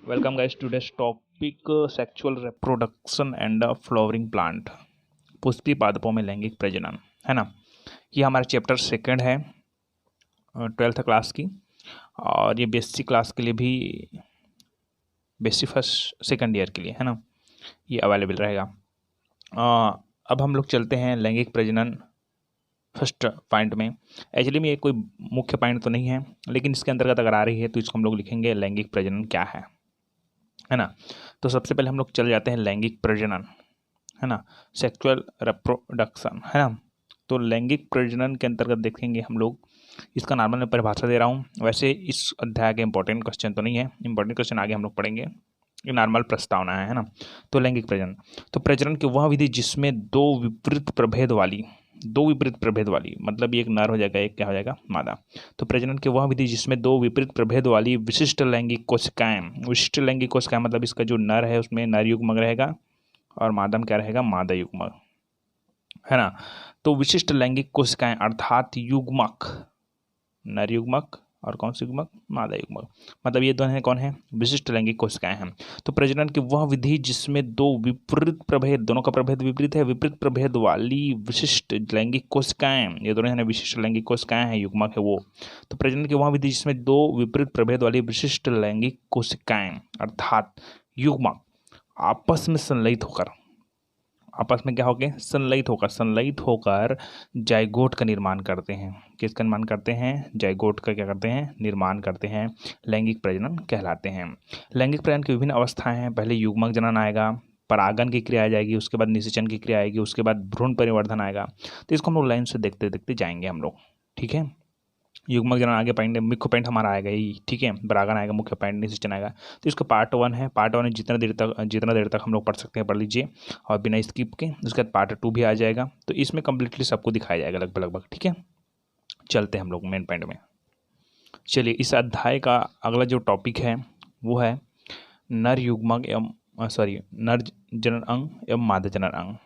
Welcome guys to today's topic sexual reproduction and flowering plant। Pushpi पादपों में लैंगिक प्रजनन, है ना। ये हमारा चैप्टर सेकंड है 12th क्लास की, और ये बेसिक क्लास के लिए भी, बेसिक फर्स्ट सेकंड ईयर के लिए, है ना, ये अवेलेबल रहेगा। अब हम लोग चलते हैं लैंगिक प्रजनन फर्स्ट पॉइंट में। एक्चुअली में ये कोई मुख्य पॉइंट तो नहीं है, लेकिन इसके अंतर्गत अगर आ रही है तो इसको हम लोग लिखेंगे लैंगिक प्रजनन क्या है ना। तो सबसे पहले हम लोग चले जाते हैं लैंगिक प्रजनन, है ना, सेक्सुअल रिप्रोडक्शन, है ना। तो लैंगिक प्रजनन के अंतर्गत देखेंगे हम लोग, इसका नॉर्मल मैं परिभाषा दे रहा हूँ। वैसे इस अध्याय के इंपॉर्टेंट क्वेश्चन तो नहीं है, इंपॉर्टेंट क्वेश्चन आगे हम लोग पढ़ेंगे, ये नॉर्मल प्रस्तावना है ना। तो लैंगिक प्रजनन, तो प्रजनन की वह विधि जिसमें दो विपरीत प्रभेद वाली मतलब एक नर हो जाएगा, एक क्या हो जाएगा, मादा। तो प्रजनन की वह विधि जिसमें दो विपरीत प्रभेद वाली विशिष्ट लैंगिक कोशिकाएं मतलब इसका जो नर है उसमें नर युग्मक रहेगा और मादा में क्या रहेगा, मादा युग्मक, है ना। तो विशिष्ट लैंगिक कोशिकाएं अर्थात युग्मक, नर युग्मक और कौन सी युग्मक, मादा युग्मक, मतलब ये दोनों हैं कौन है, विशिष्ट लैंगिक कोशिकाएं हैं। तो प्रजनन की वह विधि जिसमें दो विपरीत प्रभेद, दोनों का प्रभेद विपरीत है, विपरीत प्रभेद वाली विशिष्ट लैंगिक कोशिकाएं, ये दोनों है विशिष्ट लैंगिक कोशिकाएं हैं, युग्मक है वो। तो प्रजनन की वह विधि जिसमें दो विपरीत प्रभेद वाली विशिष्ट लैंगिक कोशिकाएं अर्थात युग्मक आपस में क्या हो गए, संलयित होकर जाइगोट का निर्माण करते हैं। किसका निर्माण करते हैं, जाइगोट का क्या करते हैं, निर्माण करते हैं, लैंगिक प्रजनन कहलाते हैं। लैंगिक प्रजनन की विभिन्न अवस्थाएं हैं। पहले युग्मक जनन आएगा, परागन की क्रिया आ जाएगी, उसके बाद निषेचन की क्रिया आएगी, उसके बाद भ्रूण परिवर्धन आएगा। तो इसको हम लोग लाइन से देखते देखते जाएंगे हम लोग, ठीक है। युग्मक जनन आगे पॉइंट, मुख्य पॉइंट हमारा आएगा यही, ठीक है। परागन आएगा, मुख्य पॉइंट निषेचन आएगा। तो इसका पार्ट वन है, पार्ट वन जितना देर तक हम लोग पढ़ सकते हैं पढ़ लीजिए, और बिना स्किप के। उसके बाद पार्ट टू भी आ जाएगा, तो इसमें कंप्लीटली सबको दिखाया जाएगा लगभग, ठीक है। चलते हैं हम लोग मेन पॉइंट में। चलिए, इस अध्याय का अगला जो टॉपिक है वो है नर युग्मक नर जनन अंग एवं मादा जनन अंग,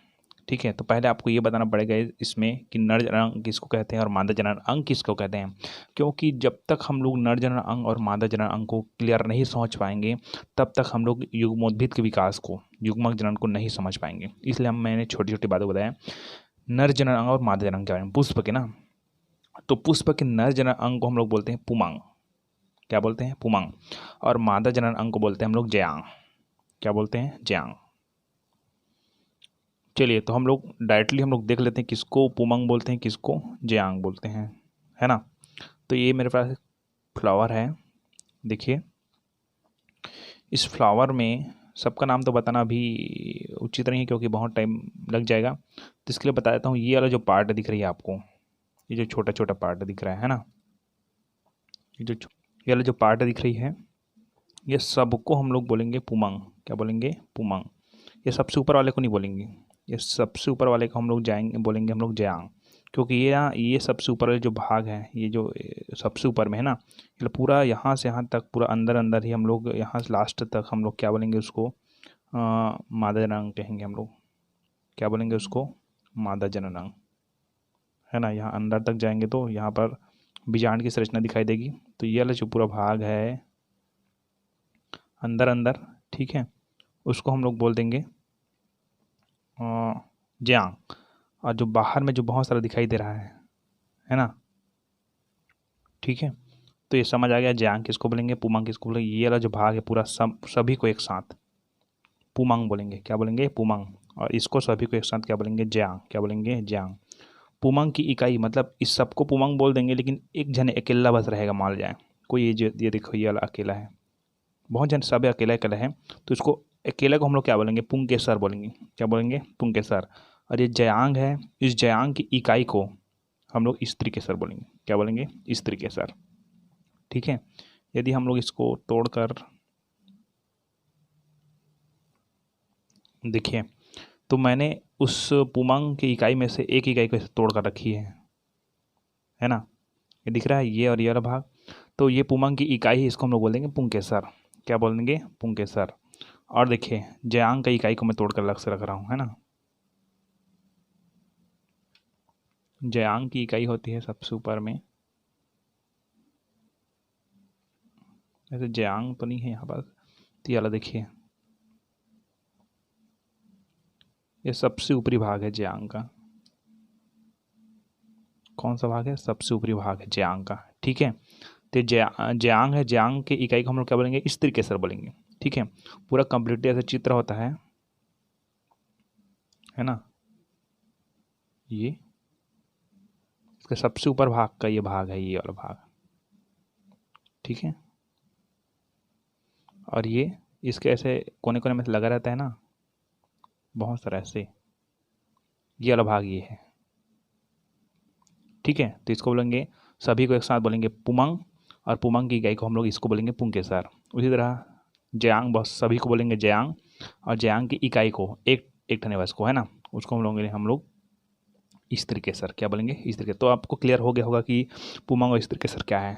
ठीक है। तो पहले आपको ये बताना पड़ेगा इसमें कि नर जनन अंग किसको कहते हैं और मादा जनन अंग किसको कहते हैं, क्योंकि जब तक हम लोग नर जनन अंग और मादा जनन अंग को क्लियर नहीं समझ पाएंगे तब तक हम लोग युग्मोद्भिद के विकास को, युग्मक जनन को नहीं समझ पाएंगे। इसलिए मैंने छोटी छोटी बातें बताया। नर जनन अंग और मादा जनन के बारे में, पुष्प के ना, तो पुष्प के नर जनन अंग को हम लोग बोलते हैं पुमांग, क्या बोलते हैं, पुमांग। और मादा जनन अंग को बोलते हैं हम लोग जयांग, क्या बोलते हैं, जयांग। चलिए, तो हम लोग डायरेक्टली हम लोग देख लेते हैं किसको पुमंग बोलते हैं, किसको जयांग बोलते हैं, है ना। तो ये मेरे पास फ्लावर है, देखिए। इस फ्लावर में सबका नाम तो बताना अभी उचित नहीं है क्योंकि बहुत टाइम लग जाएगा, तो इसके लिए बता देता हूँ। ये वाला जो पार्ट दिख रही है आपको, ये जो छोटा छोटा पार्ट दिख रहा है ना, ये वाला जो पार्ट दिख रही है, ये सबको हम लोग बोलेंगे पुमंग, क्या बोलेंगे, पुमंग। ये सबसे ऊपर वाले को नहीं बोलेंगे, ये सबसे ऊपर वाले को हम लोग बोलेंगे हम लोग जयांग, क्योंकि ये सबसे ऊपर वाले जो भाग है, ये जो सबसे ऊपर में है ना, ये पूरा यहाँ से यहाँ तक पूरा अंदर अंदर ही हम लोग, यहाँ से लास्ट तक हम लोग क्या बोलेंगे उसको, मादा जननांग कहेंगे हम लोग, क्या बोलेंगे उसको, मादा जननांग, है ना। यहाँ अंदर तक जाएंगे तो यहाँ पर बीजांड की संरचना दिखाई देगी। तो ये वाला जो पूरा भाग है अंदर अंदर, ठीक है, उसको हम लोग बोल देंगे जयांग। और जो बाहर में जो बहुत सारा दिखाई दे रहा है ना, ठीक है। तो ये समझ आ गया, जयांग किसको बोलेंगे, पुमांग किसको बोलेंगे। ये वाला जो भाग है पूरा सभी को एक साथ पुमांग बोलेंगे, क्या बोलेंगे, पुमांग। और इसको सभी को एक साथ क्या बोलेंगे, जयांग, क्या बोलेंगे, जयांग। पुमांग की इकाई मतलब इस सबको पुमांग बोल देंगे, लेकिन एक जन अकेला बस रहेगा, मान जाए कोई, ये देखो ये वाला अकेला है, बहुत जन सब अकेला अकेला है, तो इसको अकेले को हम लोग क्या बोलेंगे, पुंकेसर बोलेंगे, क्या बोलेंगे, पुंकेसर। और ये जयांग है, इस जयांग की इकाई को हम लोग स्त्रीकेसर बोलेंगे, क्या बोलेंगे, स्त्रीकेसर, ठीक है। यदि हम लोग इसको तोड़कर देखिए, तो मैंने उस पुमांग की इकाई में से एक इकाई को तोड़ कर रखी है ना, ये दिख रहा है, ये और ये वाला भाग। तो ये पुमांग की इकाई है, इसको हम लोग बोलेंगे पुंकेसर, क्या बोलेंगे, पुंकेसर। और देखिए, जयांग की इकाई को मैं तोड़कर अलग से रख रहा हूँ, है ना। जयांग की इकाई होती है सबसे ऊपर में, ऐसे जयांग तो नहीं है यहाँ पर, तो ये वाला देखिए, ये सबसे ऊपरी भाग है ज्यांग का। कौन सा भाग है? सबसे ऊपरी भाग है ज्यांग का। ठीक है, तो ज्यांग है, ज्यांग के इकाई को हम लोग क्या बोलेंगे? स्त्रीकेसर बोलेंगे। ठीक है, पूरा कंप्लीटली ऐसा चित्र होता है ना। ये इसका सबसे ऊपर भाग का ये भाग है, ये वाला भाग। ठीक है, और ये इसके ऐसे कोने कोने में से लगा रहता है ना, बहुत सारा ऐसे, ये वाला भाग ये है। ठीक है, तो इसको बोलेंगे, सभी को एक साथ बोलेंगे पुमंग, और पुमंग की इकाई को हम लोग इसको बोलेंगे पुंकेसर। उसी तरह जयांग, बस सभी को बोलेंगे जयांग, और जयांग की इकाई को एक एक ठनेवस को है ना, उसको हम लोग स्त्रीकेसर क्या बोलेंगे? स्त्रीकेसर। तो आपको क्लियर हो गया होगा कि पुमंग और स्त्रीकेसर क्या है,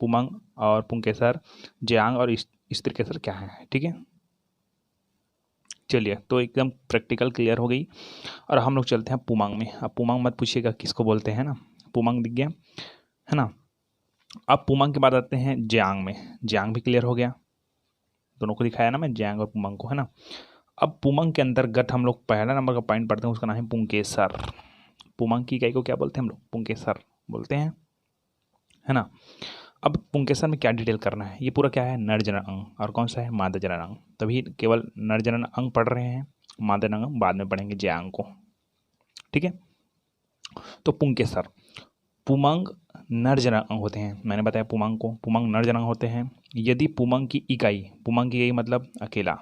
पुमंग और पुंकेसर, जयांग और स्त्रीकेसर क्या है। ठीक है, चलिए, तो एकदम प्रैक्टिकल क्लियर हो गई। और हम लोग चलते हैं पुमंग में। अब पुमंग मत पूछिएगा किसको बोलते हैं ना, पुमंग दिख गया है ना। अब पुमंग के बाद आते हैं ज्यांग में। ज्यांग भी क्लियर हो गया, दोनों को दिखाया ना मैं, ज्यांग और पुमंग को, है ना। अब पुमंग के अंतर्गत हम लोग पहला नंबर का पॉइंट पढ़ते हैं, उसका नाम है पुंकेसर। पुमंग की इकाई को क्या बोलते हैं हम लोग? पुंकेसर बोलते हैं, है ना। अब पुंकेसर में क्या डिटेल करना है? ये पूरा क्या है? नर जनन अंग, और कौन सा है? मादा जनन अंग। तभी केवल नर जनन अंग पढ़ रहे हैं, मादा जनन अंग बाद में पढ़ेंगे ज्यांग को। ठीक है, तो पुंकेसर, पुमंग नर जनन अंग होते हैं। मैंने बताया पुमंग को, पुमंग नर जनन अंग होते हैं यदि पुमंग की इकाई, पुमंग की इकाई मतलब अकेला।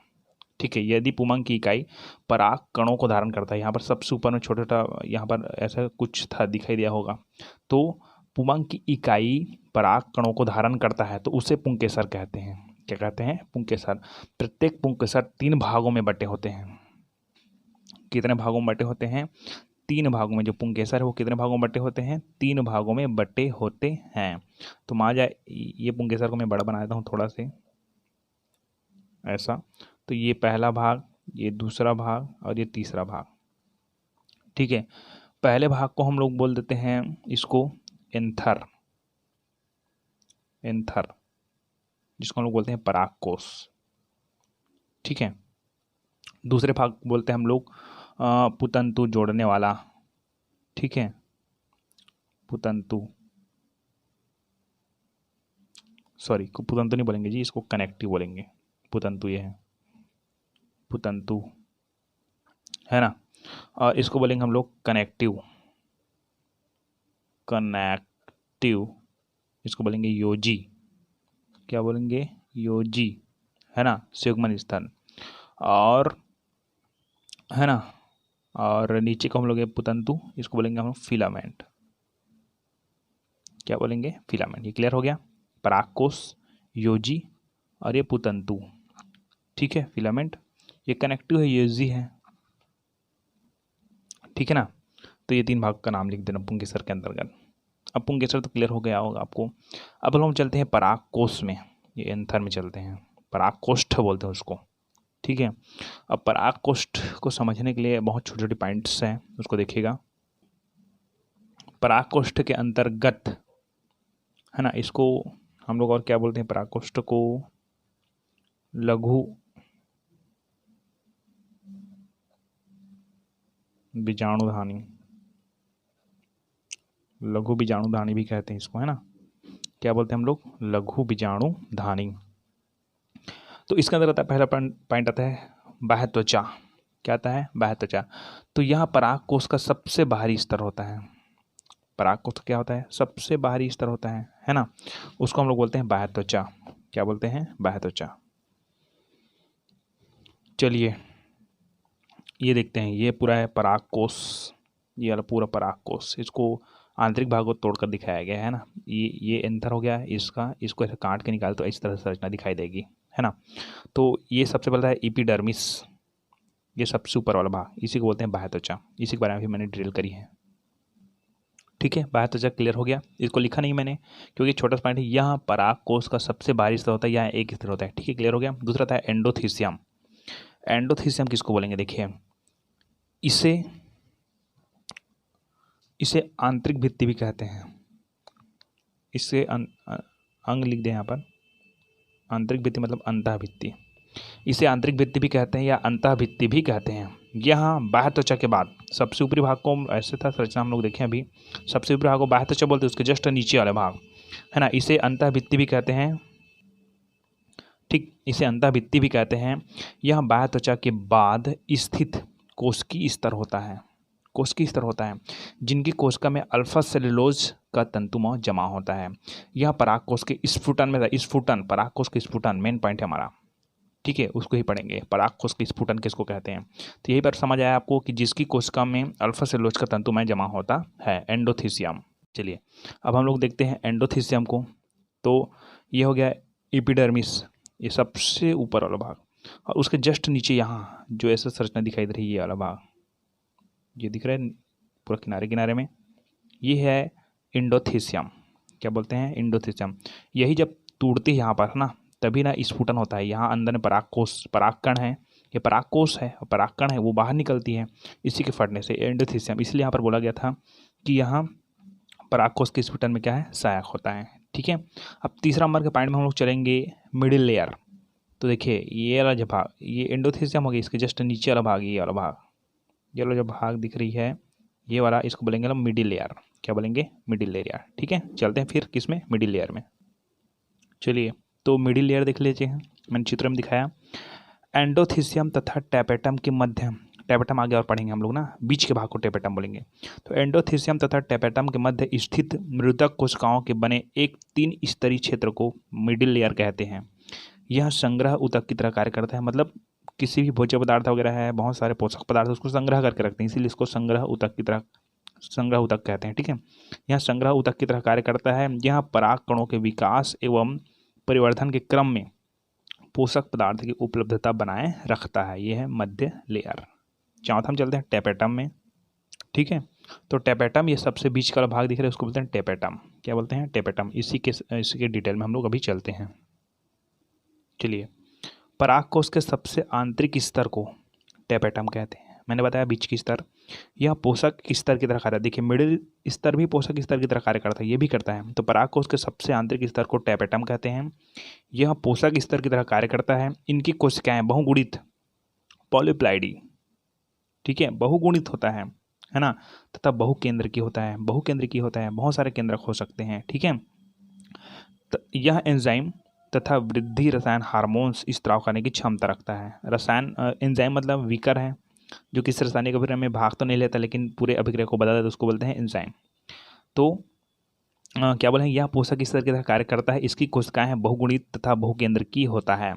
ठीक है, यदि पुमंग की इकाई पराग कणों को धारण करता है, यहाँ पर सबसे ऊपर में छोटा छोटा यहाँ पर ऐसा कुछ था, दिखाई दिया होगा। तो पुमंग की इकाई पराग कणों को धारण करता है तो उसे पुंकेसर कहते हैं। क्या कहते हैं? पुंकेसर। प्रत्येक पुंकेसर 3 भागों में बटे होते हैं। कितने भागों में बटे होते हैं? 3 भागों में। जो पुंकेसर है वो कितने भागों में बटे होते हैं? 3 भागों में बटे होते हैं। तो मान जाए ये पुंकेसर को मैं बड़ा बना देता हूँ थोड़ा से ऐसा, तो ये पहला भाग, ये दूसरा भाग, और ये तीसरा भाग। ठीक है, पहले भाग को हम लोग बोल देते हैं इसको एंथर, एंथर, जिसको हम लोग बोलते हैं परागकोश। ठीक है, दूसरे भाग बोलते हैं हम लोग पुतंतु जोड़ने वाला। ठीक है, पुतंतु, सॉरी पुतंतु नहीं बोलेंगे जी, इसको कनेक्टिव बोलेंगे। पुतंतु ये है, पुतंतु, है ना। और इसको बोलेंगे हम लोग कनेक्टिव, कनेक्टिव, इसको बोलेंगे योजी। क्या बोलेंगे? योजी, है ना, संयुग्मन स्थल। और है ना, और नीचे को हम लोग पुतंतु, इसको बोलेंगे हम लोग फिलामेंट। क्या बोलेंगे? फिलामेंट। ये क्लियर हो गया, परागकोश, योजी और ये पुतंतु। ठीक है, फिलामेंट, ये कनेक्टिव है, योजी है। ठीक है ना, तो ये 3 भाग का नाम लिख देना पुंकेसर के अंतर्गत। अब पुंकेसर तो क्लियर हो गया होगा आपको। अब हम चलते हैं परागकोश में, ये एंथर में चलते हैं, परागकोष्ठ बोलते हैं उसको। ठीक है, अब परागकोष्ठ को समझने के लिए बहुत छोटे छोटे पॉइंट्स हैं, उसको देखिएगा। परागकोष्ठ के अंतर्गत, है ना, इसको हम लोग और क्या बोलते हैं? परागकोष्ठ को लघु बीजाणुधानी, लघु बीजाणुधानी भी कहते हैं इसको, है ना। क्या बोलते हैं हम लोग? लघु बीजाणुधानी। तो इसके अंदर आता है पहला पॉइंट आता है बाह्य त्वचा। क्या आता है? बाह्य त्वचा। तो यहाँ परागकोश का सबसे बाहरी स्तर होता है। परागकोश क्या होता है? सबसे बाहरी स्तर होता है ना। उसको हम लोग बोलते हैं बाह्य त्वचा। क्या बोलते हैं? बाह्य त्वचा। चलिए ये देखते हैं, ये पूरा है परागकोश, ये वाला पूरा परागकोश, इसको आंतरिक भाग को तोड़कर दिखाया गया है ना। ये एंथर हो गया है इसका, इसको ऐसे काट के निकाल तो इस तरह से संरचना दिखाई देगी, है ना। तो ये सबसे पहला है एपिडर्मिस, ये सबसे ऊपर वाला भाग, इसी को बोलते हैं बाह्य त्वचा। इसी के बारे में भी मैंने डिटेल करी है। ठीक है, बाह्य त्वचा क्लियर हो गया। इसको लिखा नहीं मैंने क्योंकि छोटा सा पॉइंट है, यहाँ परागकोश का सबसे बाहरी स्तर होता है, यहाँ एक स्तर होता है। ठीक है, क्लियर हो गया। दूसरा था एंडोथीसियम। एंडोथीसियम किसको बोलेंगे? देखिए, इसे इसे आंतरिक भित्ति भी कहते हैं। इसे अंग लिख दें यहाँ पर, आंतरिक भित्ति मतलब अंतः भित्ति। इसे आंतरिक भित्ति भी कहते हैं या अंतः भित्ति भी कहते हैं। यहाँ बाह्य त्वचा के बाद सबसे ऊपरी भाग को, ऐसे था संरचना हम लोग देखें अभी, सबसे ऊपरी भाग को बाह्य त्वचा बोलते हैं, उसके जस्ट नीचे वाला भाग, है ना, इसे अंतः भित्ति भी कहते हैं। ठीक, इसे अंतः भित्ति भी कहते हैं। यह बाह्य त्वचा के बाद स्थित कोशिकीय स्तर होता है, कोशिकीय स्तर होता है, जिनकी कोशिका में अल्फा सेलुलोज का तंतुमय जमा होता है। यह परागकोश के स्फुटन में, स्फुटन, परागकोश के स्फुटन मेन पॉइंट है हमारा, ठीक है, उसको ही पढ़ेंगे, परागकोश के स्फुटन किसको कहते हैं। तो यही पर समझ आया आपको कि जिसकी कोशिका में अल्फा सेलुलोज का तंतुमय जमा होता है, एंडोथीसियम। चलिए अब हम लोग देखते हैं एंडोथीसियम को। तो ये हो गया एपिडर्मिस, ये सबसे ऊपर वाला भाग, और उसके जस्ट नीचे यहाँ जो ऐसा संरचना दिखाई दे रही है, ये वाला भाग, ये दिख रहा है पूरा किनारे किनारे में, ये है एंडोथीसियम। क्या बोलते हैं, एंडोथीसियम। यही जब टूटती है यहाँ पर ना, तभी ना स्फुटन होता है। यहाँ अंदर में परागकोश, परागकण है, ये परागकोश है और परागकण है, वो बाहर निकलती है इसी के फटने से, एंडोथीसियम। इसलिए यहाँ पर बोला गया था कि यहाँ परागकोश के स्फुटन में क्या है, सहायक होता है। ठीक है, अब तीसरा नंबर के पॉइंट में हम लोग चलेंगे मिडिल लेयर। तो देखिए ये वाला जो भाग, ये एंडोथीसियम हो गया, इसके जस्ट नीचे वाला भाग, ये वाला भाग, ये वाला जो भाग दिख रही है ये वाला, इसको बोलेंगे हम मिडिल लेयर। क्या बोलेंगे, मिडिल लेयर। ठीक है, चलते हैं फिर किस में, मिडिल लेयर में। चलिए तो मिडिल लेयर देख लीजिए, मैंने चित्र में दिखाया। एंडोथीसियम तथा टेपेटम के मध्य, टेपेटम आगे और पढ़ेंगे हम लोग ना, बीच के भाग को टेपेटम बोलेंगे। तो एंडोथीसियम तथा टेपेटम के मध्य स्थित मृदक कोशिकाओं के बने एक 3 स्तरीय क्षेत्र को मिडिल लेयर कहते हैं। यह संग्रह ऊतक की तरह कार्य करता है, मतलब किसी भी भोज्य पदार्थ वगैरह है, बहुत सारे पोषक पदार्थ उसको संग्रह करके रखते हैं, इसीलिए इसको संग्रह ऊतक की तरह, संग्रह ऊतक कहते हैं। ठीक है, यह संग्रह ऊतक की तरह कार्य करता है। यह पराग कणों के विकास एवं परिवर्धन के क्रम में पोषक पदार्थ की उपलब्धता बनाए रखता है। यह है मध्य लेयर। चौथा हम चलते हैं टेपेटम में। ठीक है, तो टेपेटम, ये सबसे बीच का भाग दिख रहा है, उसको बोलते हैं टेपेटम। क्या बोलते हैं, टेपेटम। इसी के डिटेल में हम लोग अभी चलते हैं। चलिए, परागकोश के सबसे आंतरिक स्तर को टेपेटम कहते हैं। मैंने बताया बीच की स्तर, यह पोषक स्तर की तरह कार्य, देखिए मिडिल स्तर भी पोषक स्तर की तरह कार्य करता है, ये भी करता है। तो परागकोश के सबसे आंतरिक स्तर को टेपेटम कहते हैं। यह पोषक स्तर की तरह कार्य करता है। इनकी कोशिकाएं बहुगुणित, पॉलीप्लाइडी, ठीक है, बहुगुणित होता है ना, तथा बहुकेंद्र की होता है, बहुकेंद्र की होता है, बहुत सारे केंद्रक हो सकते हैं। ठीक है, तो यह एंजाइम तथा वृद्धि रसायन हार्मोन्स स्त्राव करने की क्षमता रखता है। रसायन, एंजाइम मतलब विकर है, जो किसी रासायनिक अभिक्रिया में भाग तो नहीं लेता लेकिन पूरे अभिक्रिया को बदल देता है, उसको बोलते हैं एंजाइम। तो क्या बोलें, यह पोषक स्तर की तरह कार्य करता है। इसकी कोशिकाएं बहुगुणित तथा बहुकेंद्र की होता है।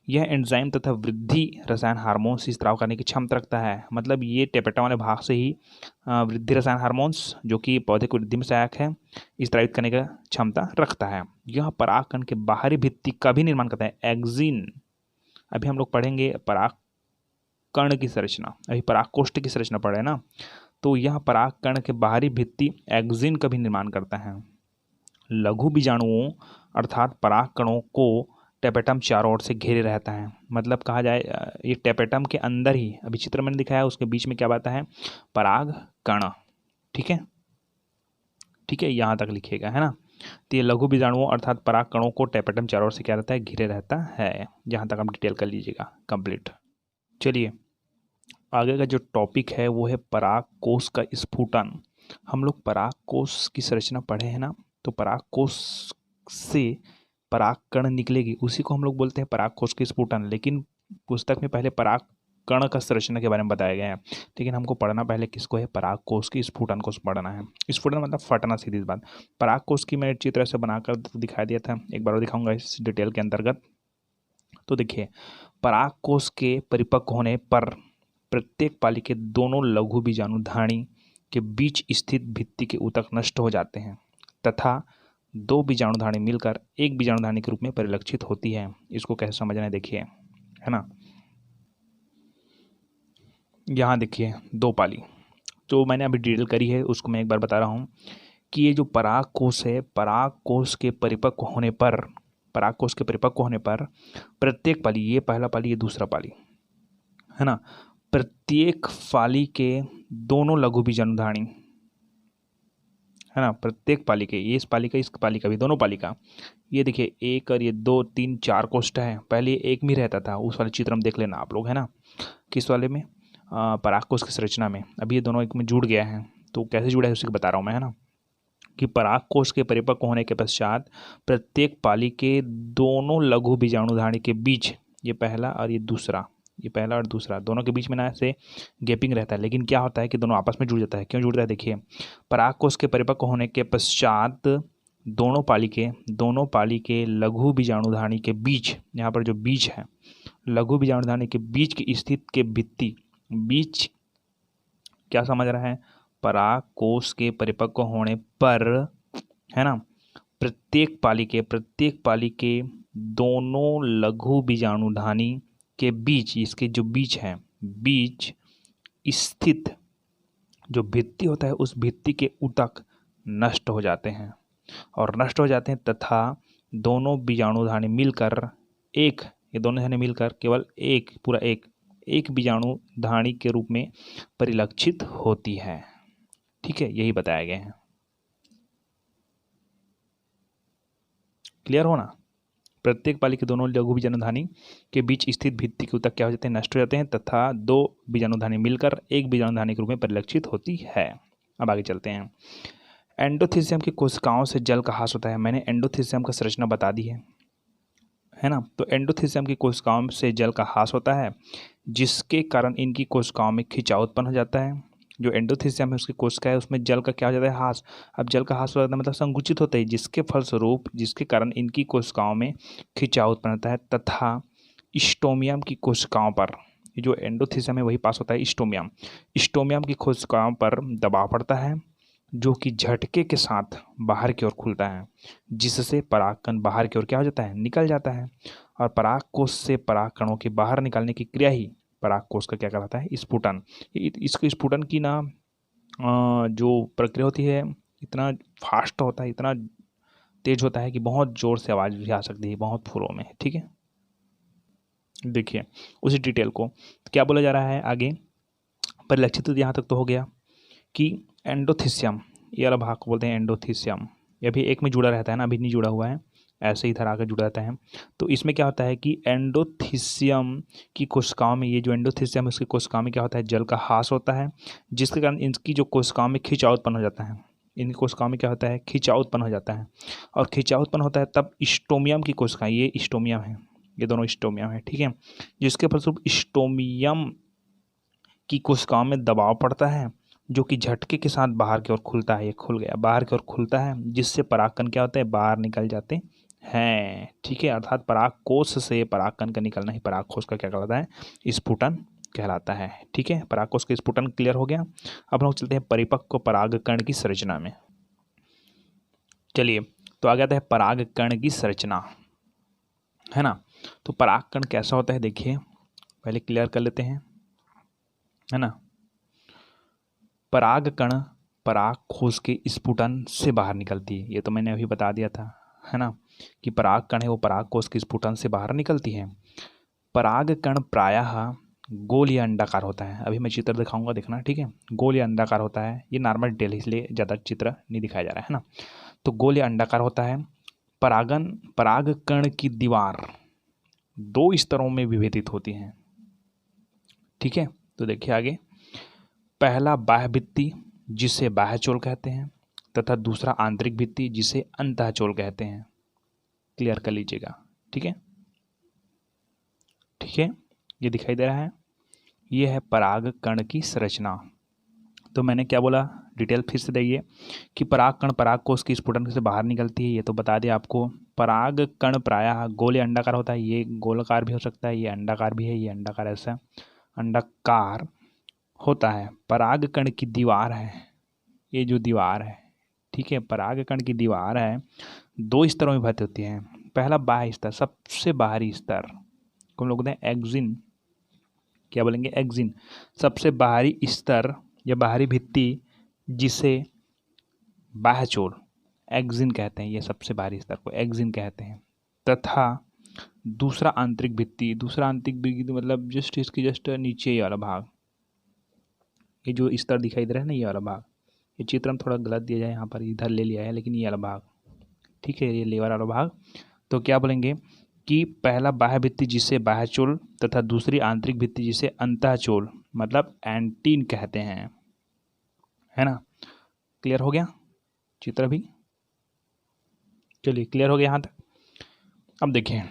यह एंजाइम तथा वृद्धि रसायन हार्मोन्स स्त्राव करने की क्षमता रखता है, मतलब ये टेपेटम वाले भाग से ही वृद्धि रसायन हार्मोन्स, जो कि पौधे की वृद्धि में सहायक है, स्त्रावित करने का क्षमता रखता है। यह परागकण के बाहरी भित्ति का भी निर्माण करता है, एक्जिन। अभी हम लोग पढ़ेंगे परागकण की संरचना, अभी परागकोष्ठ की संरचना पढ़े ना, तो यह परागकण के बाहरी भित्ति एक्जिन का भी निर्माण करता है। लघु बीजाणुओं अर्थात परागकणों को टेपेटम चारों ओर से घेरे रहता है, मतलब कहा जाए ये टेपेटम के अंदर ही, अभी चित्र मैंने दिखाया उसके बीच में क्या बात है, परागकण। ठीक है, ठीक है, यहाँ तक लिखिएगा, है ना। तो ये लघु बीजाणुओं अर्थात परागकणों को टेपेटम चारों ओर से क्या रहता है, घिरे रहता है। जहाँ तक आप डिटेल कर लीजिएगा कंप्लीट। चलिए आगे का जो टॉपिक है वो है परागकोश का स्फुटन। हम लोग परागकोश की संरचना पढ़े हैं ना, तो परागकोश से परागकण निकलेगी, उसी को हम लोग बोलते हैं परागकोश के स्फुटन। लेकिन पुस्तक में पहले परागकण का संरचना के बारे में बताया गया है, लेकिन हमको पढ़ना पहले किसको है, परागकोश के स्फुटन को पढ़ना है। स्फुटन मतलब फटना, सीधी बात। परागकोश की मैं चित्र से बनाकर दिखा दिया था, एक बार दिखाऊंगा इस डिटेल के अंतर्गत। तो देखिए, परागकोश के परिपक्व होने पर प्रत्येक पाली के दोनों लघु बीजाणुधानी के बीच स्थित भित्ति के ऊतक नष्ट हो जाते हैं तथा 2 बीजाणुधानी मिलकर एक बीजाणुधानी के रूप में परिलक्षित होती है। इसको कैसे समझना है देखिए, है ना। यहाँ देखिए 2 पाली, जो मैंने अभी डिटेल करी है उसको मैं एक बार बता रहा हूँ कि ये जो परागकोश है, परागकोश के परिपक्व होने पर, परागकोश के परिपक्व होने पर प्रत्येक पाली, ये पहला पाली ये दूसरा पाली, है ना, प्रत्येक पाली के दोनों लघु बीजाणुधानी, है ना, प्रत्येक पालिका, ये इस पालिका इस पालिका भी, दोनों पालिका, ये देखिए एक और ये 2 3 4 कोष्ठ है। पहले एक में रहता था, उस वाले चित्र में देख लेना आप लोग, है ना, किस वाले में, पराग कोश की संरचना में। अभी ये दोनों एक में जुड़ गया है, तो कैसे जुड़ा है उसी को बता रहा हूँ मैं, है ना, कि पराग कोश के परिपक्व होने के पश्चात प्रत्येक पाली के दोनों लघु बीजाणुधानी के बीच, ये पहला और ये दूसरा, ये पहला और दूसरा, दोनों के बीच में ना ऐसे गैपिंग रहता है, लेकिन क्या होता है कि दोनों आपस में जुड़ जाता है। क्यों जुड़ता है, देखिए, पराग कोश के परिपक्व होने के पश्चात दोनों पाली के लघु बीजाणुधानी के बीच, यहाँ पर जो बीज है, लघु बीजाणुधानी के बीच की स्थित के भित्ति, बीच क्या समझ रहा है, पराग कोश के परिपक्व होने पर, है ना, प्रत्येक पाली के दोनों लघु बीजाणुधानी के बीच, इसके जो बीज है, बीच स्थित जो भित्ति होता है, उस भित्ति के ऊतक नष्ट हो जाते हैं, और नष्ट हो जाते हैं तथा दोनों बीजाणुधानी मिलकर एक, ये दोनों धानी मिलकर केवल एक, पूरा एक बीजाणुधानी के रूप में परिलक्षित होती है। ठीक है, यही बताया गया है। क्लियर हो ना, प्रत्येक पाली के दोनों लघु बीजाणुधानी के बीच स्थित भित्ति के ऊतक क्या हो जाते हैं, नष्ट हो जाते हैं तथा 2 बीजाणुधानी मिलकर एक बीजाणुधानी के रूप में परिलक्षित होती है। अब आगे चलते हैं। एंडोथीसियम की कोशिकाओं से जल का ह्रास होता है। मैंने एंडोथीसियम का संरचना बता दी है ना। तो एंडोथीसियम की कोशिकाओं से जल का ह्रास होता है, जिसके कारण इनकी कोशिकाओं में खिंचाव उत्पन्न हो जाता है। जो एंडोथीसियम है उसकी कोशिका है, उसमें जल का क्या हो जाता है, ह्रास। अब जल का ह्रास हो जाता है मतलब संकुचित होता है, जिसके फलस्वरूप, जिसके कारण इनकी कोशिकाओं में खिंचाव उत्पन्न होता है तथा स्टोमियम की कोशिकाओं पर, जो एंडोथीसियम है वही पास होता है स्टोमियम की कोशिकाओं पर दबाव पड़ता है, जो कि झटके के साथ बाहर की ओर खुलता है, जिससे परागकण बाहर की ओर क्या हो जाता है, निकल जाता है। और परागकोश से परागकणों के बाहर निकालने की क्रिया ही परागकोश का क्या कहलाता है, स्फुटन। इसको स्फुटन की ना जो प्रक्रिया होती है, इतना फास्ट होता है, इतना तेज होता है कि बहुत जोर से आवाज़ भी आ सकती है बहुत फुरों में। ठीक है, देखिए उसी डिटेल को क्या बोला जा रहा है आगे। परिलक्षित यहाँ तक तो हो गया कि एंडोथीसियम, ये वाला भाग को बोलते हैं एंडोथीसियम। ये भी एक में जुड़ा रहता है ना, अभी नहीं जुड़ा हुआ है, ऐसे ही आकर जुड़ा रहता है। तो इसमें क्या होता है कि एंडोथीसियम की कोशिकाओं में, ये जो एंडोथीसियम है उसकी कोशिकाओं में क्या होता है, जल का ह्रास होता है, जिसके कारण इनकी जो कोशिकाओं में खिंचाव उत्पन्न हो जाता है। इनकी कोशिकाओं में क्या होता है, खिंचाव उत्पन्न हो जाता है, और खिंचाव उत्पन्न होता है तब स्टोमियम की कोशिकाएं, ये स्टोमियम है, ये दोनों स्टोमियम है, ठीक है, जिसके फलस्वरूप स्टोमियम की कोशिकाओं में दबाव पड़ता है, जो कि झटके के साथ बाहर की ओर खुलता है। ये खुल गया, बाहर की ओर खुलता है, जिससे परागकण क्या होते हैं, बाहर निकल जाते हैं। ठीक है, अर्थात परागकोश से परागकण का निकलना ही परागकोश का क्या कहलाता है, स्फुटन कहलाता है। ठीक है, परागकोश का स्फुटन क्लियर हो गया। अब हम लोग चलते हैं परिपक्व परागकण की संरचना में। चलिए, तो आ जाता है परागकण की संरचना, है ना। तो परागकण कैसा होता है देखिए, पहले क्लियर कर लेते हैं, है ना। परागकण परागकोश के स्फुटन से बाहर निकलती है, ये तो मैंने अभी बता दिया था, है ना, कि परागकण है वो परागकोश के स्फुटन से बाहर निकलती है। परागकण प्रायः गोल या अंडाकार होता है। अभी मैं चित्र दिखाऊंगा, देखना, ठीक है। गोल या अंडाकार होता है, ये नॉर्मल डिटेल इसलिए ज़्यादा चित्र नहीं दिखाया जा रहा है ना। तो गोल या अंडाकार होता है। परागकण की दीवार 2 स्तरों में विभेदित होती है। ठीक है, तो देखिए आगे, पहला बाह्य भित्ति जिसे बाह्यचोल कहते हैं, तथा दूसरा आंतरिक भित्ति जिसे अंतःचोल कहते हैं। क्लियर कर लीजिएगा, ठीक है, ठीक है। ये दिखाई दे रहा है, ये है परागकण की संरचना। तो मैंने क्या बोला, डिटेल फिर से देखिए कि परागकण परागकोश की स्फुटन से बाहर निकलती है, ये तो बता दिया आपको। परागकण प्रायः गोल या अंडाकार होता है, ये गोलाकार भी हो सकता है, ये अंडाकार भी है, ये अंडाकार, ऐसा अंडाकार होता है। परागकण की दीवार है, ये जो दीवार है, ठीक है, परागकण की दीवार है, 2 स्तरों में विभक्त होती है। पहला बाह्य स्तर, सबसे बाहरी स्तर को हम लोग बोलते हैं एक्जिन। क्या बोलेंगे, एक्जिन, सबसे बाहरी स्तर या बाहरी भित्ति जिसे बाह्यचोल, एक्जिन कहते हैं, ये सबसे बाहरी स्तर को एक्जिन कहते हैं। तथा दूसरा आंतरिक भित्ति, दूसरा आंतरिक भित्ति मतलब इसकी जस्ट नीचे ये वाला भाग, ये जो स्तर दिखाई दे रहा है ना, ये वाला भाग, ये चित्र हम थोड़ा गलत दिया जाए, यहाँ पर इधर ले लिया है, लेकिन ये वाला भाग, ठीक है, ये लेवर वाला भाग। तो क्या बोलेंगे कि पहला बाह्य भित्ति जिसे बाह्यचोल तथा दूसरी आंतरिक भित्ति जिसे अंतःचोल मतलब एंटीन कहते हैं, है ना। क्लियर हो गया चित्र भी? चलिए क्लियर हो गया यहाँ तक। अब देखिए,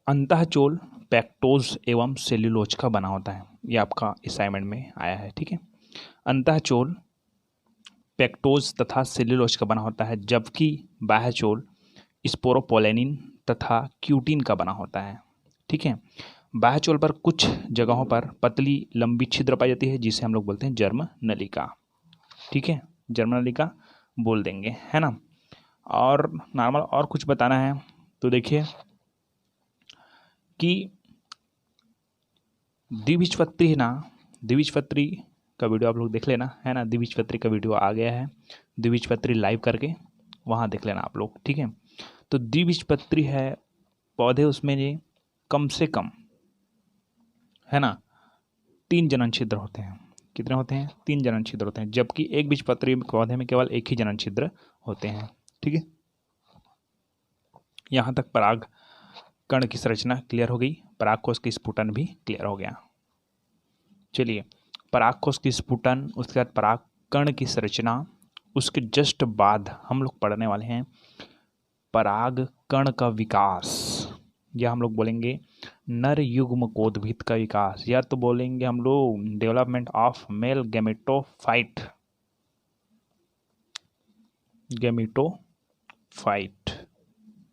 अंतःचोल पैक्टोज एवं सेल्यूलोज का बना होता है, ये आपका असाइनमेंट में आया है, ठीक है। अंतःचोल पैक्टोज तथा सेल्यूलोज का बना होता है, जबकि बाह्यचोल स्पोरोपोलेनिन तथा क्यूटिन का बना होता है, ठीक है। बाह्यचोल पर कुछ जगहों पर पतली लंबी छिद्र पाई जाती है, जिसे हम लोग बोलते हैं जर्म नलिका, ठीक है, जर्म नलिका बोल देंगे, है ना। और नॉर्मल और कुछ बताना है तो देखिए कि द्विबीजपत्री है ना, द्विबीजपत्री का वीडियो आप लोग देख लेना, है ना। द्विबीजपत्री का वीडियो आ गया है, द्विबीजपत्री लाइव करके वहाँ देख लेना आप लोग, ठीक है। तो द्विबीजपत्री है पौधे, उसमें ये कम से कम, है ना, 3 जनन छिद्र होते हैं। कितने होते हैं? 3 जनन छिद्र होते हैं, जबकि एक बीजपत्री पौधे में केवल एक ही जनन छिद्र होते हैं, ठीक है। यहाँ तक पराग कण की संरचना क्लियर हो गई, परागकोश की स्फुटन भी क्लियर हो गया। चलिए, परागकोश की स्फुटन, उसके बाद पराग कण की संरचना, उसके जस्ट बाद हम लोग पढ़ने वाले हैं पराग कण का विकास, या हम लोग बोलेंगे नर युग्मकोद्भिद का विकास, या तो बोलेंगे हम लोग development of male gametophyte,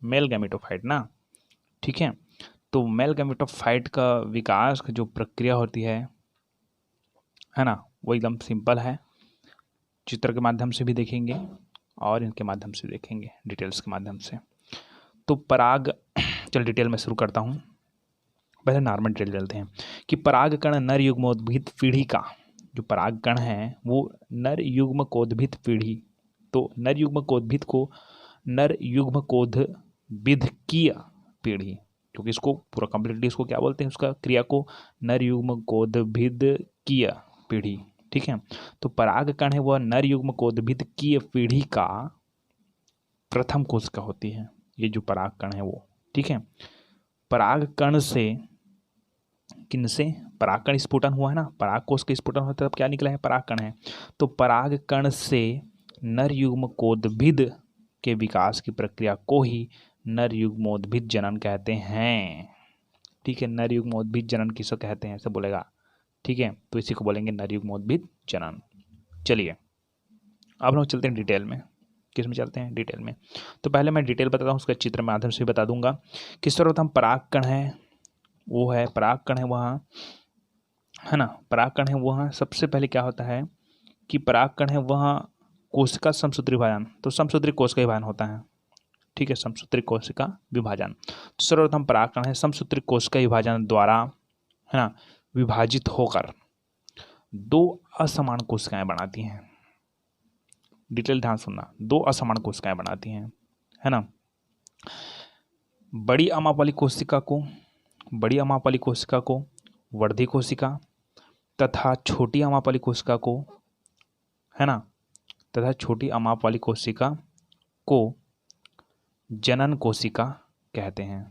male gametophyte ना, ठीक है। तो मेल गैमेटोफाइट का विकास की जो प्रक्रिया होती है ना, वो एकदम सिंपल है, चित्र के माध्यम से भी देखेंगे और इनके माध्यम से देखेंगे, डिटेल्स के माध्यम से। तो पराग, चल डिटेल में शुरू करता हूँ, पहले नॉर्मल डिटेल चलते हैं कि पराग कण नर युग्मोद्भिद पीढ़ी का, जो पराग कण है वो नर युग्मकोद्भिद पीढ़ी, तो नर युग्मकोद्भिद को नर युग्मकोद्भिदकीय पीढ़ी, क्योंकि इसको पूरा कंप्लीटली इसको क्या बोलते हैं, उसका क्रिया को नर युग्मकोद्भिदकीय पीढ़ी, ठीक है। तो पराग कण है वह नर युग्मकोद्भिदकीय पीढ़ी का प्रथम कोशिका होती है, ये जो पराग कण है वो, ठीक है। पराग कण से किनसे पराग कण स्फुटन हुआ है ना, पराग कोश का स्फुटन होता है, तब क्या निकला है, पराग कण है। तो पराग कण से नर युग्मकोद्भिद के विकास की प्रक्रिया को ही नर युग्मोद्भिद जनन कहते हैं, ठीक है। नर युग्मोद्भिद जनन किसे कहते हैं ऐसे बोलेगा, ठीक है, तो इसी को बोलेंगे नर युग्मोद्भिद जनन। चलिए अब लोग चलते हैं डिटेल में, किस में चलते हैं, डिटेल में। तो पहले मैं डिटेल बताता हूँ, उसका चित्र माध्यम से भी बता दूंगा कि सर्वप्रथम पराग कण है, वो है पराग कण है वहाँ, है ना, पराग कण है वहाँ। सबसे पहले क्या होता है कि पराग कण है वहाँ कोशिका समसूत्री विभाजन, तो समसूत्री कोश का विभाजन होता है, ठीक है, समसूत्री कोशिका विभाजन। तो सर्वप्रथम पराग कण है समसूत्री कोशिका विभाजन द्वारा, है ना, विभाजित होकर 2 असमान कोशिकाएं बनाती हैं। डिटेल ध्यान सुनना, 2 असमान कोशिकाएं बनाती हैं, है ना। बड़ी अमाप वाली कोशिका को वर्धी कोशिका तथा छोटी अमाप वाली कोशिका को, है ना, तथा छोटी अमाप वाली कोशिका को जनन कोशिका कहते हैं,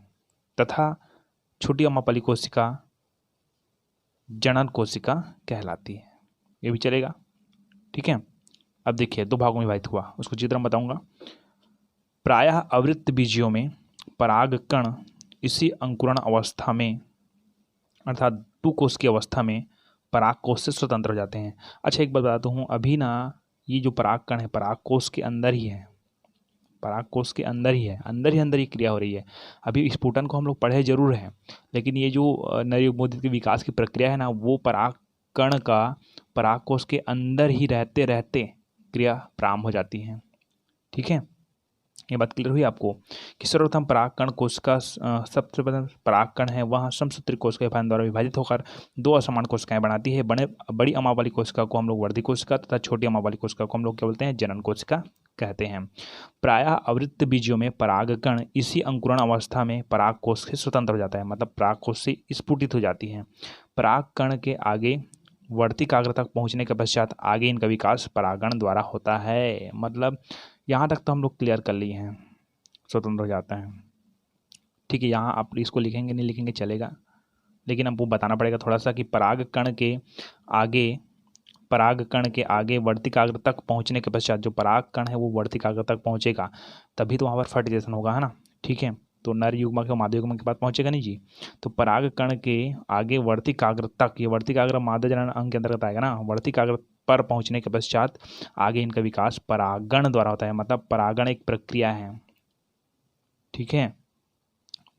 तथा छोटी अमाप वाली कोशिका जनन कोशिका कहलाती है, ये भी चलेगा, ठीक है। अब देखिए 2 भागों में विभाजित हुआ, उसको चित्र में बताऊंगा। प्रायः अवृत्त बीजियों में पराग कण इसी अंकुरण अवस्था में, अर्थात 2 कोश की अवस्था में पराग कोश से स्वतंत्र हो जाते हैं। अच्छा एक बात बताता हूँ, अभी ना ये जो पराग कण है पराग कोश के अंदर ही है, पराग कोश के अंदर ही है, अंदर ही क्रिया हो रही है। अभी स्फुटन को हम लोग पढ़े जरूर हैं, लेकिन ये जो नर युग्मोद्भिद के विकास की प्रक्रिया है ना, वो पराग कण का पराग कोश के अंदर ही रहते रहते क्रिया प्रारंभ हो जाती है, ठीक है। ये बात क्लियर हुई आपको कि सर्वप्रथम पराग कण कोशिका, सबसे प्रथम पराग कण है वहाँ समसूत्री कोशिका विभाजन द्वारा विभाजित होकर 2 असमान कोशिकाएं बनाती है। बड़ी अमाप वाली कोशिका को हम लोग वर्धी कोशिका तथा छोटी अमाप वाली कोशिका को हम लोग क्या बोलते हैं, जनन कोशिका कहते हैं। प्रायः अवृत्त बीजियों में पराग कण इसी अंकुरण अवस्था में पराग कोश से स्वतंत्र हो जाता है, मतलब पराग कोश से स्फुटित हो जाती है। पराग कण के आगे वर्तिकाग्र तक पहुंचने के पश्चात आगे इनका विकास परागण द्वारा होता है। मतलब यहाँ तक तो हम लोग क्लियर कर लिए हैं, स्वतंत्र हो जाते हैं। ठीक है, यहाँ आप इसको लिखेंगे नहीं लिखेंगे चलेगा, लेकिन हमको बताना पड़ेगा थोड़ा सा कि परागकण के आगे वर्तिकाग्र तक पहुंचने के पश्चात जो परागकण है वो वर्तिकाग्र तक पहुंचेगा, तभी तो वहाँ पर फर्टिलाइजेशन होगा, है ना। ठीक है, तो नर युग्मक और मादा युग्मक के पास पहुंचेगा नहीं जी। तो परागकण के आगे वर्तिकाग्र तक, ये वर्तिकाग्र मादा जनन अंग के अंतर्गत आएगा ना। वर्तिकाग्र पर पहुंचने के पश्चात आगे इनका विकास परागण द्वारा होता है। मतलब परागण एक प्रक्रिया है, ठीक है,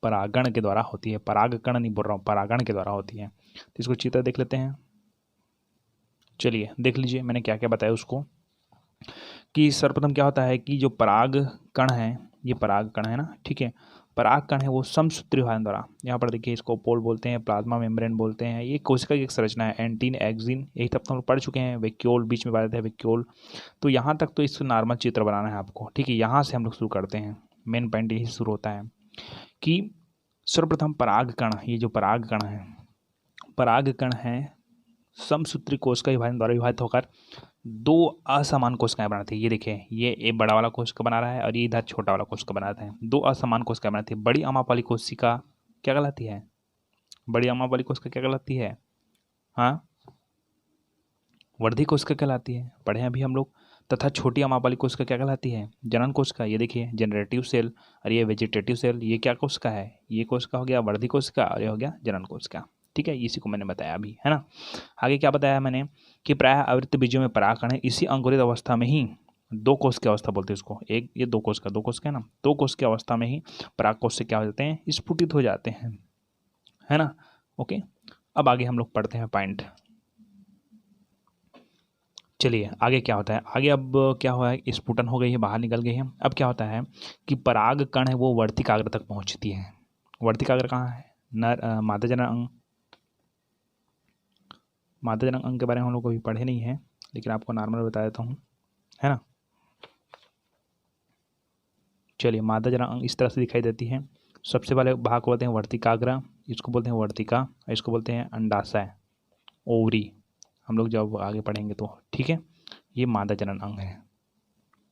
परागण के द्वारा होती है, परागकण नहीं बोल रहा हूँ, परागण के द्वारा होती है। तो इसको चित्र देख लेते हैं। चलिए देख लीजिए मैंने क्या क्या बताया उसको, कि सर्वप्रथम क्या होता है कि जो परागकण है, ये परागकण है ना, ठीक है, परागकण है वो समसूत्री विभाजन द्वारा, यहाँ पर देखिए इसको पोल बोलते हैं, प्लाज्मा मेम्ब्रेन बोलते हैं। ये कोशिका की एक संरचना है, एंटीन एक्सिन, यही तब तो हम लोग पढ़ चुके हैं। वैक्यूल बीच में बताते हैं, वैक्यूल। तो यहाँ तक तो इसको नॉर्मल चित्र बनाना है आपको, ठीक है। यहाँ से हम लोग शुरू करते हैं, मेन पॉइंट यही शुरू होता है कि सर्वप्रथम परागकण, ये जो परागकण है, परागकण है समसूत्री कोशिका विभाजन द्वारा विभाजित होकर दो असमान कोशिकाएं बनाते हैं। ये देखिए, ये बड़ा वाला कोशिका बना रहा है और ये इधर छोटा वाला कोशिका बनाते हैं। दो असमान कोशिकाएं बनाती है। बड़ी अमाप वाली कोशिका क्या कहलाती है? बड़ी अमाप वाली कोशिका क्या कहलाती है? हाँ, वर्धी कोशिका कहलाती है, पढ़े हैं अभी हम लोग। तथा छोटी अमाप वाली कोशिका क्या कहलाती है? जनन कोशिका। ये देखिए जनरेटिव सेल और ये वेजिटेटिव सेल। ये क्या कोशिका है? ये कोशिका हो गया वर्धी कोशिका और ये हो गया जनन कोशिका, ठीक है। इसी को मैंने बताया अभी, है ना। आगे क्या बताया मैंने कि प्रायः आवृत्त बीजों में परागकण है, इसी अंकुरित अवस्था में ही दो कोश की अवस्था बोलते हैं इसको। एक ये दो कोश का है ना, दो कोश की अवस्था में ही पराग कोश से क्या हो जाते हैं? स्फुटित हो जाते हैं, है ना। ओके, अब आगे हम लोग पढ़ते हैं पॉइंट। चलिए आगे क्या होता है। आगे अब क्या हुआ है, स्फुटन हो गई है, बाहर निकल गई है। अब क्या होता है कि परागकण है वो वर्तिकाग्र तक पहुंचती है। वर्तिकाग्र कहाँ है? नर मादा जनन अंग। मादा जनन अंग के बारे में हम लोग कभी पढ़े नहीं है, लेकिन आपको नॉर्मल बता देता हूँ, है ना। चलिए, मादा जनन अंग इस तरह से दिखाई देती है। सबसे पहले भाग को बोलते हैं वर्तिकाग्र, इसको बोलते हैं वर्तिका, इसको बोलते हैं अंडाशय, ओवरी। हम लोग जब आगे पढ़ेंगे तो, ठीक है। ये मादा जनन अंग है,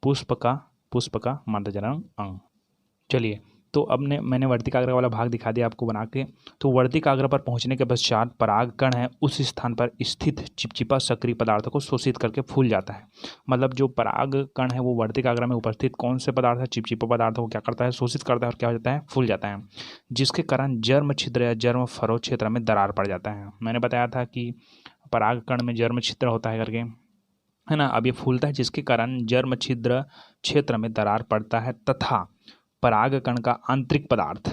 पुष्प का मादा जनन अंग। चलिए, तो अब मैंने वर्तिकाग्र वाला भाग दिखा दिया आपको बना के। तो वर्तिकाग्र पर पहुंचने के पश्चात परागकण है उस स्थान पर स्थित चिपचिपा सक्रिय पदार्थ को शोषित करके फूल जाता है। मतलब जो परागकण है वो वर्तिकाग्र में उपस्थित कौन से पदार्थ है? चिपचिपा पदार्थ को क्या करता है? शोषित करता है और क्या हो जाता है? फूल जाता है, जिसके कारण जर्म छिद्र या जर्म फरो क्षेत्र में दरार पड़ जाता है। मैंने बताया था कि परागकण में जर्म छिद्र होता है करके, है ना। अब ये फूलता है जिसके कारण जर्म छिद्र क्षेत्र में दरार पड़ता है, तथा परागकण का आंतरिक पदार्थ,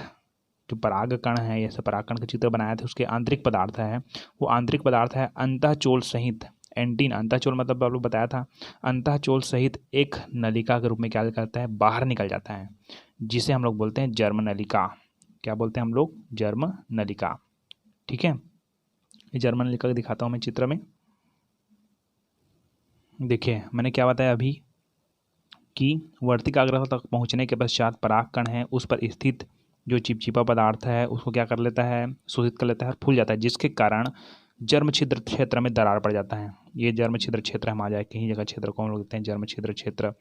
जो परागकण है, जैसे परागकण का चित्र बनाया था, उसके आंतरिक पदार्थ है, वो आंतरिक पदार्थ है अंतःचोल सहित एंटीन। अंतःचोल मतलब आप लोग बताया था, अंतःचोल सहित एक नलिका के रूप में क्या करता है? बाहर निकल जाता है, जिसे हम लोग बोलते हैं जर्म नलिका। क्या बोलते हैं हम लोग? जर्म नलिका, ठीक है। ये जर्म नलिका दिखाता हूँ मैं चित्र में। देखिए मैंने क्या बताया अभी कि वर्तिकाग्र तक पहुंचने के पश्चात परागकण है उस पर स्थित जो चिपचिपा पदार्थ है उसको क्या कर लेता है? शोषित कर लेता है और फूल जाता है, जिसके कारण जर्म छिद्र क्षेत्र में दरार पड़ जाता है। ये जर्म छिद्र क्षेत्र हम आ जाए, कहीं जगह क्षेत्र को हम लोग देखते हैं जर्म छिद्र क्षेत्र,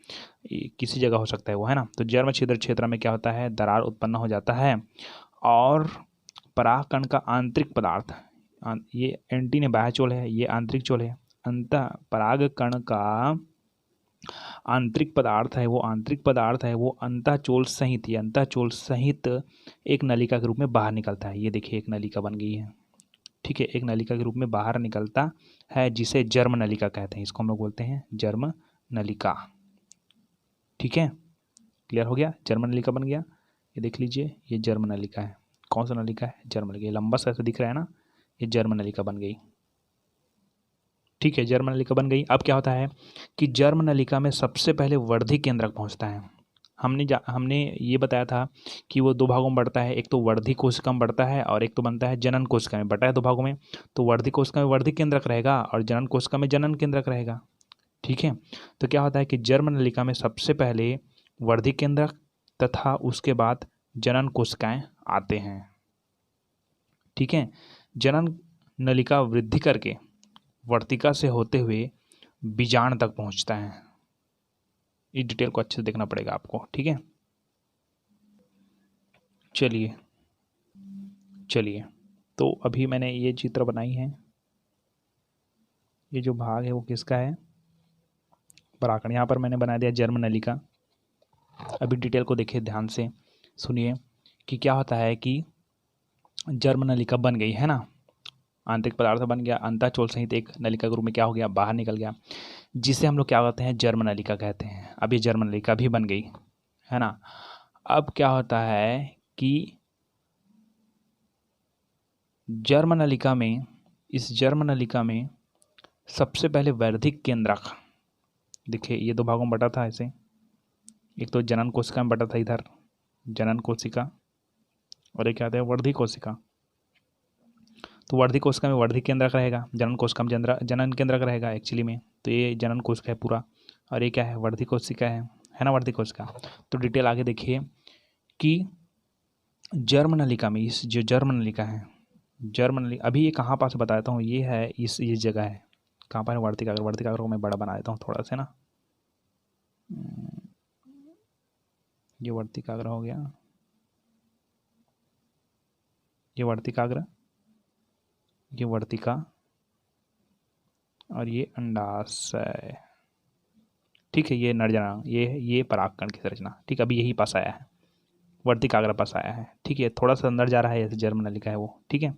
किसी जगह हो सकता है वो, है ना। तो जर्म छिद्र क्षेत्र में क्या होता है? दरार उत्पन्न हो जाता है और परागकण का आंतरिक पदार्थ, ये एंटीन है, बाह्य चोल है, ये आंतरिक चोल है। परागकण का आंतरिक पदार्थ है वो अंतःचोल सहित, ये अंतःचोल सहित एक नलिका के रूप में बाहर निकलता है। ये देखिए एक नलिका बन गई है, ठीक है, एक नलिका के रूप में बाहर निकलता है, जिसे जर्म नलिका कहते हैं। इसको हम लोग बोलते हैं जर्म नलिका, ठीक है। क्लियर हो गया? जर्म नलिका बन गया। ये देख लीजिए, ये जर्म नलिका है। कौन सा नलिका है? जर्म नलिका। लंबा सा ऐसा दिख रहा है ना, ये जर्म नलिका बन गई, ठीक है। जर्म नलिका बन गई। अब क्या होता है कि जर्म नलिका में सबसे पहले वर्धी केंद्रक पहुंचता है। हमने ये बताया था कि वो दो भागों में बढ़ता है, एक तो वर्धी कोशिका में बढ़ता है और एक तो बनता है जनन कोशिका में। बटा है दो भागों में, तो वर्धी कोशिका में वर्धी केंद्रक रहेगा और जनन कोशिका में जनन केंद्रक रहेगा, ठीक है। तो क्या होता है कि जर्म नलिका में सबसे पहले वर्धी केंद्रक तथा उसके बाद जनन कोशिकाएं आते हैं, ठीक है। जनन नलिका वृद्धि करके वर्तिका से होते हुए बीजांड तक पहुंचता है। इस डिटेल को अच्छे से देखना पड़ेगा आपको, ठीक है। चलिए तो अभी मैंने ये चित्र बनाई है। ये जो भाग है वो किसका है, परागकण। यहाँ पर मैंने बना दिया जर्म नलिका। अभी डिटेल को देखिए, ध्यान से सुनिए कि क्या होता है कि जर्म नलिका बन गई है ना, आंतरिक पदार्थ बन गया, अंतःचोल सहित एक नलिका के रूप में क्या हो गया, बाहर निकल गया, जिसे हम लोग क्या कहते हैं, जर्म नलिका कहते हैं। अब ये जर्म नलिका भी बन गई है ना। अब क्या होता है कि जर्म नलिका में, इस जर्म नलिका में सबसे पहले वर्धिक केंद्रक, देखिए ये दो भागों में बटा था ऐसे, एक तो जनन कोशिका में बटा था इधर जनन कोशिका, और एक क्या आता है वर्धी कोशिका। तो वर्धी कोशिका में वर्धी केंद्रक रहेगा, जनन कोशिका में जनन केंद्रक रहेगा एक्चुअली में। तो ये जनन कोशिका है पूरा, और ये क्या है, वर्धी कोशिका है ना, वर्धी कोशिका। तो डिटेल आगे देखिए कि जर्म नलिका में, इस जो जर्म नलिका है, जर्म नलिका अभी ये कहाँ पास बता देता हूँ, ये है ये जगह है, कहाँ पर है, वर्तिकाग्र। वर्तिकाग्र को मैं बड़ा बना देता हूँ थोड़ा सा ना, ये वर्तिकाग्र हो गया, ये वर्तिकाग्र, ये वर्तिका, और ये अंडाशय, ठीक है। ये नरजना, ये परागकण की संरचना, ठीक। अभी यही पास आया है, वर्तिकाग्र पास आया है, ठीक है। थोड़ा सा अंदर जा रहा है, जैसे जर्म नलिका है वो, ठीक है।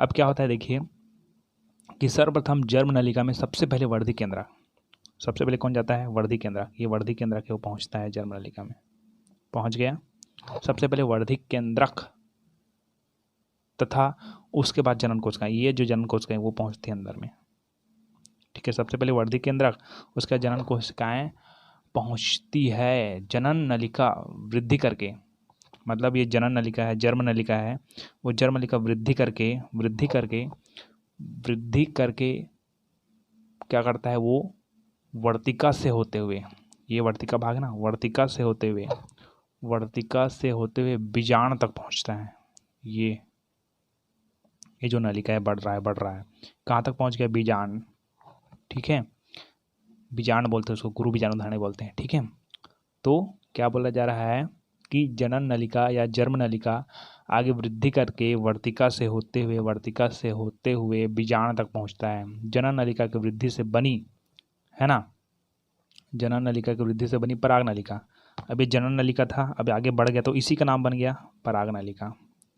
अब क्या होता है देखिए कि सर्वप्रथम जर्म नलिका में सबसे पहले वर्धी केंद्रक, सबसे पहले कौन जाता है, वर्धी केंद्रक। ये वर्धी केंद्रक है वो पहुंचता है जर्म नलिका में, पहुंच गया सबसे पहले वर्धी केंद्रक, तथा उसके बाद जनन कोशिकाएं, ये जो जनन कोशिकाएं वो पहुंचती है अंदर में, ठीक है। सबसे पहले वर्धी केंद्रक, उसके बाद जनन कोशिकाएं पहुंचती है जनन नलिका वृद्धि करके, मतलब ये जनन नलिका है, जर्म नलिका है, वो जर्म नलिका वृद्धि करके क्या करता है, वो वर्तिका से होते हुए, ये वर्तिका भाग ना, वर्तिका से होते हुए बीजांड तक पहुंचता है। ये जो नलिका है बढ़ रहा है, कहाँ तक पहुंच गया, बीजांड, ठीक है। बीजांड बोलते हैं उसको, गुरु बीजाणुधानी बोलते हैं, ठीक है। तो क्या बोला जा रहा है कि जनन नलिका या जर्म नलिका आगे वृद्धि करके वर्तिका से होते हुए बीजांड तक पहुंचता है। जनन नलिका की वृद्धि से बनी, है ना, जनन नलिका की वृद्धि से बनी पराग नलिका। अब ये जनन नलिका था, अब आगे बढ़ गया तो इसी का नाम बन गया पराग नलिका।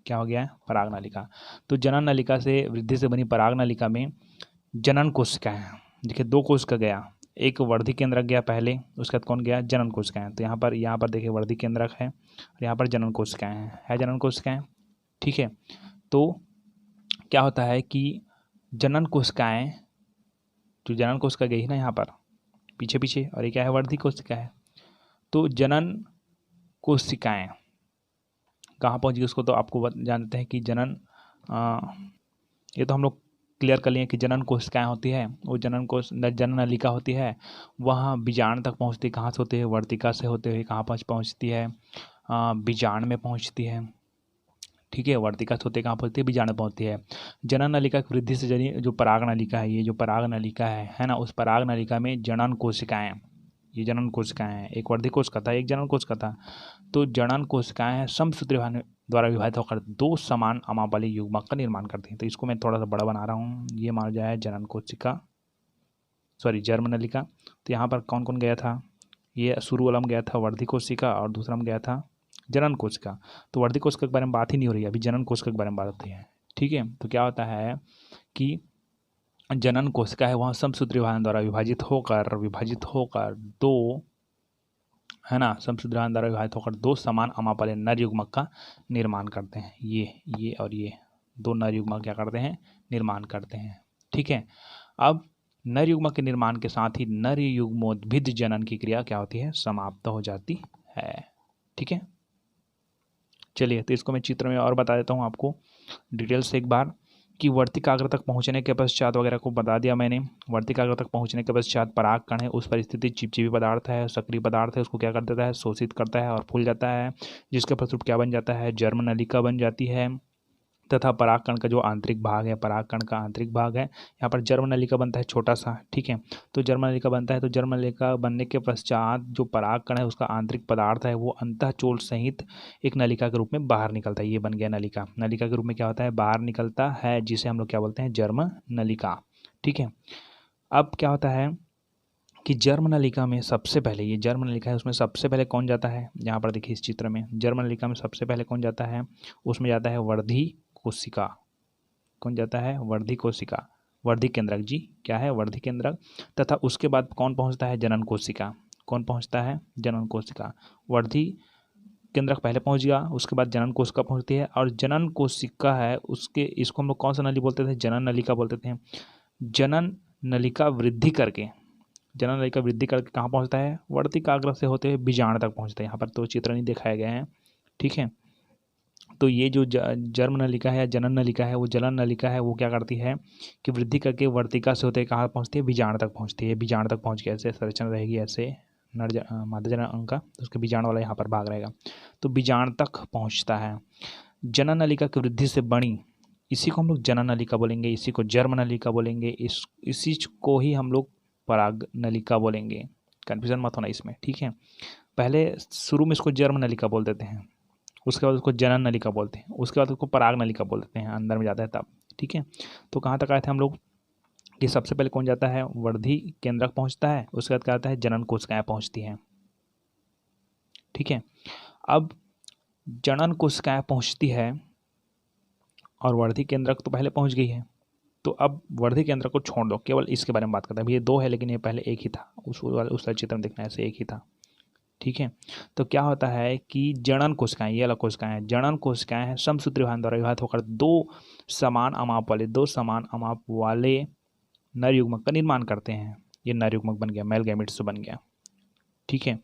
क्या हो गया है, पराग नलिका। तो जनन नलिका से वृद्धि से बनी पराग नलिका में जनन कोशिका है, देखिए दो कोशिका गया, एक वर्धी केंद्रक गया पहले, उसके बाद कौन गया, जनन कोशिकाएं। तो यहाँ पर देखिए वर्धी केंद्रक है, और यहाँ पर जनन कोशिकाएं है जनन कोशिकाएं, ठीक है। तो क्या होता है कि जनन कोशिकाएं, जो जनन कोशिका गई है ना यहाँ पर पीछे पीछे, और ये क्या है, वर्धी कोशिका है। तो जनन कोशिकाएं कहाँ पहुँच गई, उसको तो आपको जानते हैं कि जनन, ये तो हम लोग क्लियर कर लिए कि जनन कोशिकाएं होती है, वो जनन नलिका होती है, वहाँ बीजांड तक पहुँचती है। कहाँ से होती है, वर्तिका से होते हुए कहाँ पहुँचती है, बीजांड में पहुँचती है, ठीक है। वर्तिका से होते कहाँ पहुँचती है, बीजांड में पहुँचती है। जनन नलिका की वृद्धि से जनी जो पराग नलिका है, ये जो पराग नलिका है ना, उस पराग नलिका में जनन कोशिकाएं, ये जनन कोशिकाएं हैं, एक वर्धी कोशिका था, एक जनन कोशिका था। तो जनन कोशिकाएं समसूत्री द्वारा विभाजित होकर दो समान अमावली युग्मक का निर्माण करती हैं। तो इसको मैं थोड़ा सा बड़ा बना रहा हूँ, ये मान जाए जनन कोशिका, सॉरी जर्म नलिका। तो यहाँ पर कौन कौन गया था, ये शुरू वाला में गया था वर्धी कोशिका, और दूसरा में गया था जनन कोशिका। तो वर्धी कोशिका के बारे में बात ही नहीं हो रही है, अभी जनन कोशिका के बारे में बात होती है, ठीक है। तो क्या होता है कि जनन कोशिका है वहाँ समसूत्री विभाजन द्वारा विभाजित होकर दो, है ना, समसूत्री विभाजन द्वारा विभाजित होकर दो समान अमावली नर युग्मक का निर्माण करते हैं। ये और ये दो नर युग्मक क्या करते हैं, निर्माण करते हैं, ठीक है। अब नर युग्मक के निर्माण के साथ ही नर युग्मोद्भिद जनन की क्रिया क्या होती है, समाप्त हो जाती है, ठीक है। चलिए तो इसको मैं चित्र में और बता देता हूँ आपको डिटेल से एक बार, कि वर्तिकाग्र तक पहुंचने के पश्चात वगैरह को बता दिया मैंने। वर्तिकाग्र तक पहुंचने के पश्चात परागकण है, उस परिस्थिति चिपचिपी पदार्थ है, सक्रिय पदार्थ है, उसको क्या कर देता है, शोषित करता है और फूल जाता है, जिसके फलस्वरूप क्या बन जाता है, जर्म नलिका बन जाती है, तथा परागकण का जो आंतरिक भाग है, परागकण का आंतरिक भाग है, यहाँ पर जर्म नलिका बनता है छोटा सा, ठीक है। तो जर्म नलिका बनता है, तो जर्म नलिका बनने के पश्चात जो परागकण है उसका आंतरिक पदार्थ है वो अंतःचोल सहित एक नलिका के रूप में बाहर निकलता है। ये बन गया नलिका। नलिका के रूप में क्या होता है, बाहर निकलता है, जिसे हम लोग क्या बोलते हैं, जर्म नलिका, ठीक है। अब क्या होता है कि जर्म नलिका में सबसे पहले, ये जर्म नलिका है उसमें सबसे पहले कौन जाता है, यहाँ पर देखिए इस चित्र में जर्म नलिका में सबसे पहले कौन जाता है, उसमें जाता है वर्धी कोशिका। कौन जाता है, वर्धी कोशिका, वर्धी केंद्रक जी, क्या है, वर्धी केंद्रक। तथा उसके बाद कौन पहुंचता है, जनन कोशिका। कौन पहुंचता है, जनन कोशिका। वर्धी केंद्रक पहले पहुंच गया, उसके बाद जनन कोशिका पहुंचती है, और जनन कोशिका है उसके, इसको हम लोग कौन सा नली बोलते थे, जनन नलिका बोलते थे। जनन नलिका वृद्धि करके, जनन नलिका वृद्धि करके कहाँ पहुंचता है, वर्तिकाग्र से होते हुए बीजांड तक पहुंचता है। यहाँ पर तो चित्र नहीं दिखाए गए हैं, ठीक है। तो ये जो जर्म नलिका है या जनन नलिका है, वो जनन नलिका है वो क्या करती है कि वृद्धि करके वर्तिका से होते कहाँ पहुँचती है, बीजांड तक पहुँचती है। बीजांड तक पहुँच के ऐसे संरचना रहेगी, ऐसे मादा जनन अंग का, तो उसके बीजांड वाला यहाँ पर भाग रहेगा, तो बीजांड तक पहुँचता है। जनन नलिका की वृद्धि से बड़ी, इसी को हम लोग जनन नलिका बोलेंगे, इसी को जर्म नलिका बोलेंगे, इसी को ही हम लोग पराग नलिका बोलेंगे। कन्फ्यूजन मत होना इसमें, ठीक है। पहले शुरू में इसको जर्म नलिका बोल देते हैं, उसके बाद उसको जनन नलिका बोलते हैं, उसके बाद उसको पराग नलिका बोल देते हैं, अंदर में जाता है तब, ठीक है। तो कहाँ तक आए थे हम लोग कि सबसे पहले कौन जाता है, वर्धी केंद्रक पहुंचता है, उसके बाद क्या आता है, जनन कोशिकाएं पहुंचती हैं, ठीक है। अब जनन कोशिकाएं पहुंचती है और वर्धी केंद्रक तो पहले पहुंच गई है, तो अब वर्धी केंद्रक को छोड़ दो, केवल इसके बारे में बात करते हैं। अभी ये दो है लेकिन ये पहले एक ही था, उस चित्र में देखना ऐसे एक ही था, ठीक है। तो क्या होता है कि जनन कोशिकाएं, ये अलग कोशिकाएं हैं, जनन कोशिकाएं हैं समसूत्री विभाजन द्वारा विभाजित होकर दो समान अमाप वाले नर युग्मक का निर्माण करते हैं। ये नर युग्मक बन गया, मेल गैमेट्स बन गया, ठीक है।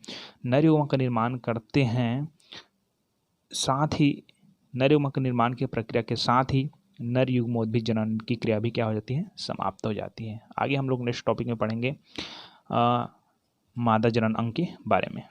नर युग्मक का निर्माण करते हैं, साथ ही नर युग्मक के निर्माण की प्रक्रिया के साथ ही नर युग्मोद्भिद जनन की क्रिया भी क्या हो जाती है, समाप्त हो जाती है। आगे हम लोग नेक्स्ट टॉपिक में पढ़ेंगे मादा जनन अंग के बारे में।